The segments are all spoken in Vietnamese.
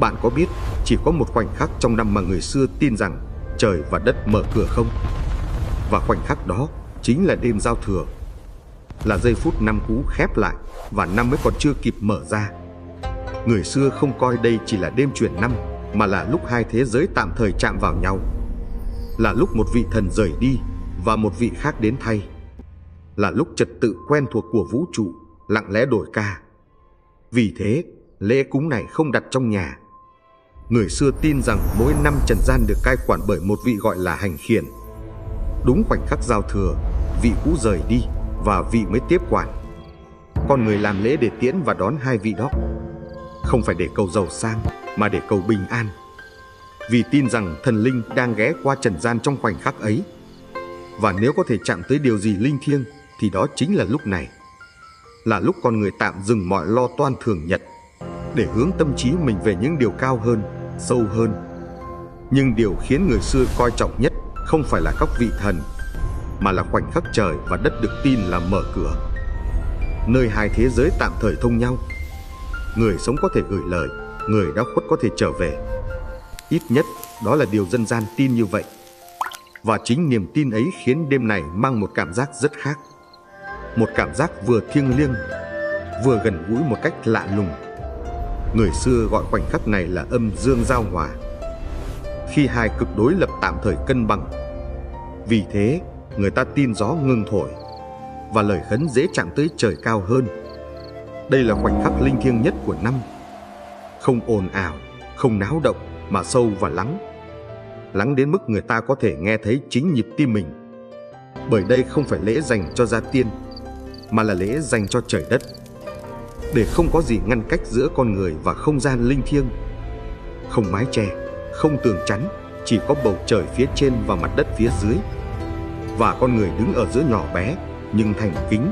Bạn có biết chỉ có một khoảnh khắc trong năm mà người xưa tin rằng trời và đất mở cửa không? Và khoảnh khắc đó chính là đêm giao thừa, là giây phút năm cũ khép lại và năm mới còn chưa kịp mở ra. Người xưa không coi đây chỉ là đêm chuyển năm, mà là lúc hai thế giới tạm thời chạm vào nhau, là lúc một vị thần rời đi và một vị khác đến thay, là lúc trật tự quen thuộc của vũ trụ lặng lẽ đổi ca. Vì thế, lễ cúng này không đặt trong nhà. Người xưa tin rằng mỗi năm trần gian được cai quản bởi một vị gọi là hành khiển. Đúng khoảnh khắc giao thừa, vị cũ rời đi và vị mới tiếp quản. Con người làm lễ để tiễn và đón hai vị đó, không phải để cầu giàu sang mà để cầu bình an. Vì tin rằng thần linh đang ghé qua trần gian trong khoảnh khắc ấy. Và nếu có thể chạm tới điều gì linh thiêng thì đó chính là lúc này, là lúc con người tạm dừng mọi lo toan thường nhật để hướng tâm trí mình về những điều cao hơn, sâu hơn. Nhưng điều khiến người xưa coi trọng nhất không phải là các vị thần, mà là khoảnh khắc trời và đất được tin là mở cửa, nơi hai thế giới tạm thời thông nhau. Người sống có thể gửi lời, người đã khuất có thể trở về. Ít nhất đó là điều dân gian tin như vậy. Và chính niềm tin ấy khiến đêm này mang một cảm giác rất khác. Một cảm giác vừa thiêng liêng, vừa gần gũi một cách lạ lùng. Người xưa gọi khoảnh khắc này là âm dương giao hòa, khi hai cực đối lập tạm thời cân bằng. Vì thế, người ta tin gió ngừng thổi và lời khấn dễ chạm tới trời cao hơn. Đây là khoảnh khắc linh thiêng nhất của năm, không ồn ào, không náo động, mà sâu và lắng. Lắng đến mức người ta có thể nghe thấy chính nhịp tim mình. Bởi đây không phải lễ dành cho gia tiên, mà là lễ dành cho trời đất, để không có gì ngăn cách giữa con người và không gian linh thiêng. Không mái che, không tường chắn, chỉ có bầu trời phía trên và mặt đất phía dưới. Và con người đứng ở giữa nhỏ bé nhưng thành kính.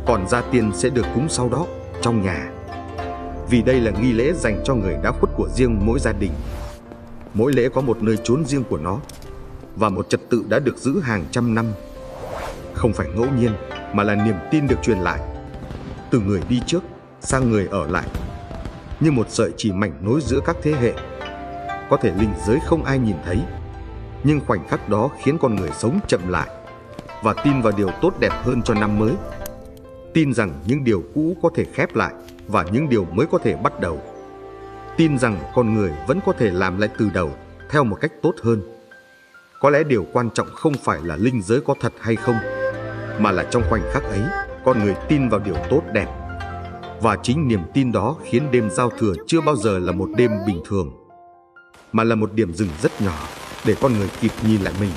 Còn gia tiên sẽ được cúng sau đó trong nhà. Vì đây là nghi lễ dành cho người đã khuất của riêng mỗi gia đình. Mỗi lễ có một nơi chốn riêng của nó và một trật tự đã được giữ hàng trăm năm. Không phải ngẫu nhiên, mà là niềm tin được truyền lại từ người đi trước sang người ở lại, như một sợi chỉ mảnh nối giữa các thế hệ. Có thể linh giới không ai nhìn thấy, nhưng khoảnh khắc đó khiến con người sống chậm lại và tin vào điều tốt đẹp hơn cho năm mới. Tin rằng những điều cũ có thể khép lại và những điều mới có thể bắt đầu. Tin rằng con người vẫn có thể làm lại từ đầu theo một cách tốt hơn. Có lẽ điều quan trọng không phải là linh giới có thật hay không, mà là trong khoảnh khắc ấy, con người tin vào điều tốt đẹp. Và chính niềm tin đó khiến đêm giao thừa chưa bao giờ là một đêm bình thường, mà là một điểm dừng rất nhỏ để con người kịp nhìn lại mình.